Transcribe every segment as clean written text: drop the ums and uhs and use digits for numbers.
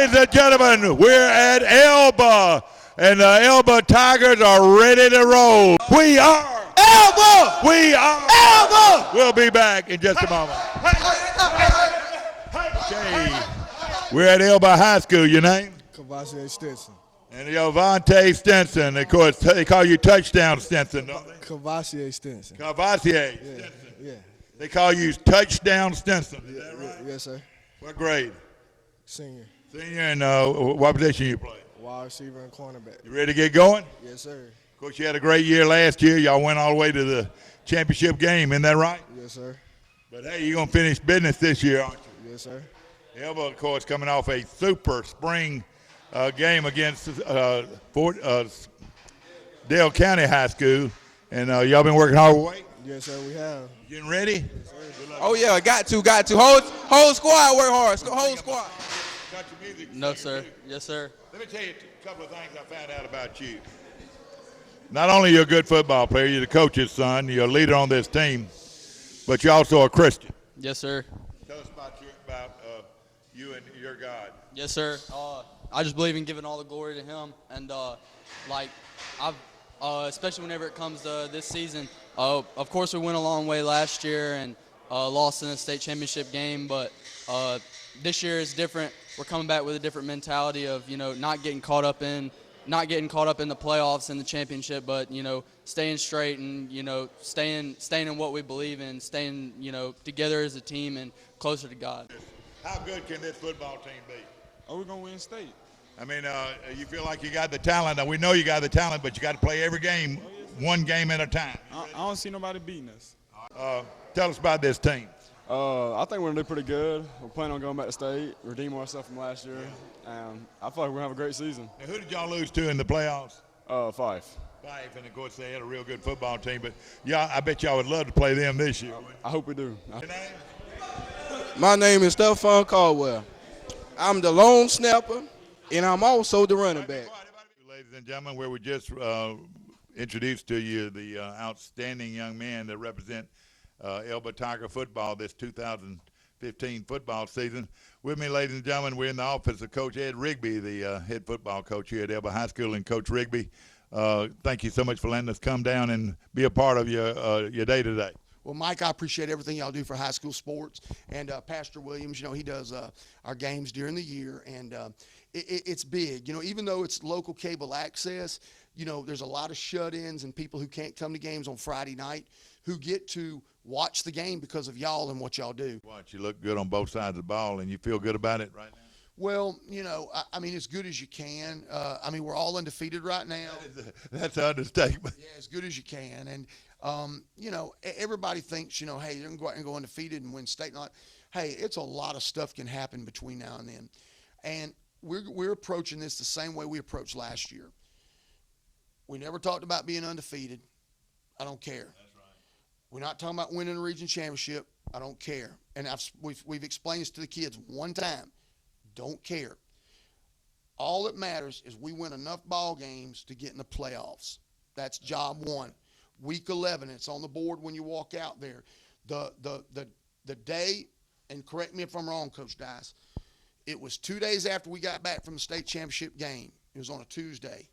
Ladies and gentlemen, we're at Elba, and the Elba Tigers are ready to roll. We are Elba! We are Elba! We'll be back in just a moment. Okay, we're at Elba High School. Your name? Cavassier Stinson. And Yovante Stinson. Of course, they call you Touchdown Stinson, don't they? Cavassier Stinson. Cavassier Yeah, Stinson. yeah. They call you Touchdown Stinson. Is that right? Yes, sir. What grade? Senior. Senior, and what position you play? Wide receiver and cornerback. You ready to get going? Yes, sir. Of course, you had a great year last year. Y'all went all the way to the championship game. Isn't that right? Yes, sir. But, hey, you're going to finish business this year, aren't you? Yes, sir. Elba, of course, coming off a super spring game against Dale County High School. And y'all been working hard away? Yes, sir, we have. Getting ready? Yes, oh, yeah, got to. Whole squad work hard. Whole squad. Got your music? No, sir. Yes, sir. Let me tell you a couple of things I found out about you. Not only you're a good football player, you're the coach's son, you're a leader on this team, but you're also a Christian. Yes, sir. Tell us about you and your God. Yes, sir. I just believe in giving all the glory to Him, and especially whenever it comes to this season. Of course, we went a long way last year and lost in the state championship game, but this year is different. We're coming back with a different mentality of not getting caught up in the playoffs and the championship, but staying straight and staying in what we believe in, staying together as a team and closer to God. How good can this football team be? Oh, we're gonna win state. I mean, you feel like you got the talent. Now, we know you got the talent, but you got to play every game, one game at a time. I don't see nobody beating us. Tell us about this team. I think we're gonna do pretty good. We're planning on going back to state, redeem ourselves from last year, and I feel like we're gonna have a great season. Now, who did y'all lose to in the playoffs? 5. Five, and of course they had a real good football team. But yeah, I bet y'all would love to play them this year. I hope we do. Your name? My name is Stephon Caldwell. I'm the lone snapper, and I'm also the running back. Ladies and gentlemen, where we just introduced to you the outstanding young man that represent Elba Tiger football this 2015 football season. With me, ladies and gentlemen, we're in the office of Coach Ed Rigby, the head football coach here at Elba High School. And Coach Rigby, thank you so much for letting us come down and be a part of your day today. Well, Mike, I appreciate everything y'all do for high school sports. And Pastor Williams, he does our games during the year. And it's big. Even though it's local cable access, there's a lot of shut-ins and people who can't come to games on Friday night who get to watch the game because of y'all and what y'all do. Watch, you look good on both sides of the ball, and you feel good about it right now? Well, I mean, as good as you can. We're all undefeated right now. That's an understatement. Yeah, as good as you can. And, everybody thinks, hey, they're going to go out and go undefeated and win state. Hey, it's a lot of stuff can happen between now and then. And we're approaching this the same way we approached last year. We never talked about being undefeated. I don't care. That's right. We're not talking about winning a region championship. I don't care. And we've explained this to the kids one time. Don't care. All that matters is we win enough ball games to get in the playoffs. That's job one. Week 11, it's on the board when you walk out there. The day, and correct me if I'm wrong, Coach Dice, it was 2 days after we got back from the state championship game. It was on a Tuesday.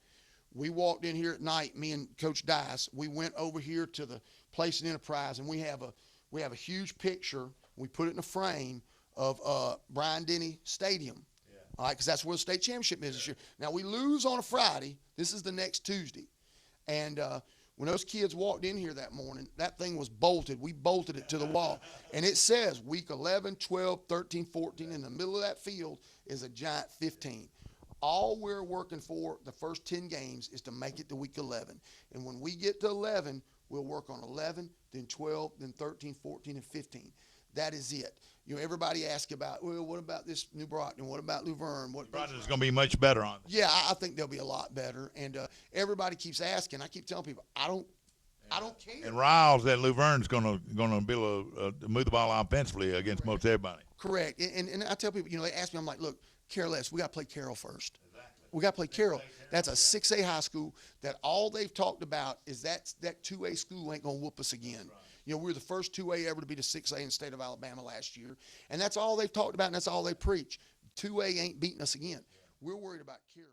We walked in here at night, me and Coach Dice. We went over here to the Place and Enterprise, and we have a huge picture. We put it in a frame of Bryant Denny Stadium. Yeah. All right, because that's where the state championship is this year. Now, we lose on a Friday. This is the next Tuesday. And when those kids walked in here that morning, that thing was bolted. We bolted it to the wall. And it says week 11, 12, 13, 14. In the middle of that field is a giant 15. All we're working for the first 10 games is to make it to week 11. And when we get to 11, we'll work on 11, then 12, then 13, 14, and 15. That is it. Everybody asks about, well, what about this New Brockton? What about Luverne? Brockton's going to be much better on this. Yeah, I think they'll be a lot better. And everybody keeps asking. I keep telling people, I don't care. And Riles at Luverne's going to be able to move the ball offensively against most everybody. Correct. And I tell people, they ask me, I'm like, look, care less. We got to play Carroll first. Exactly. We got to play Carroll. That's a 6A high school that all they've talked about is that 2A school ain't going to whoop us again. Right. We were the first 2A ever to beat a 6A in the state of Alabama last year. And that's all they've talked about, and that's all they preach. 2A ain't beating us again. We're worried about Carroll.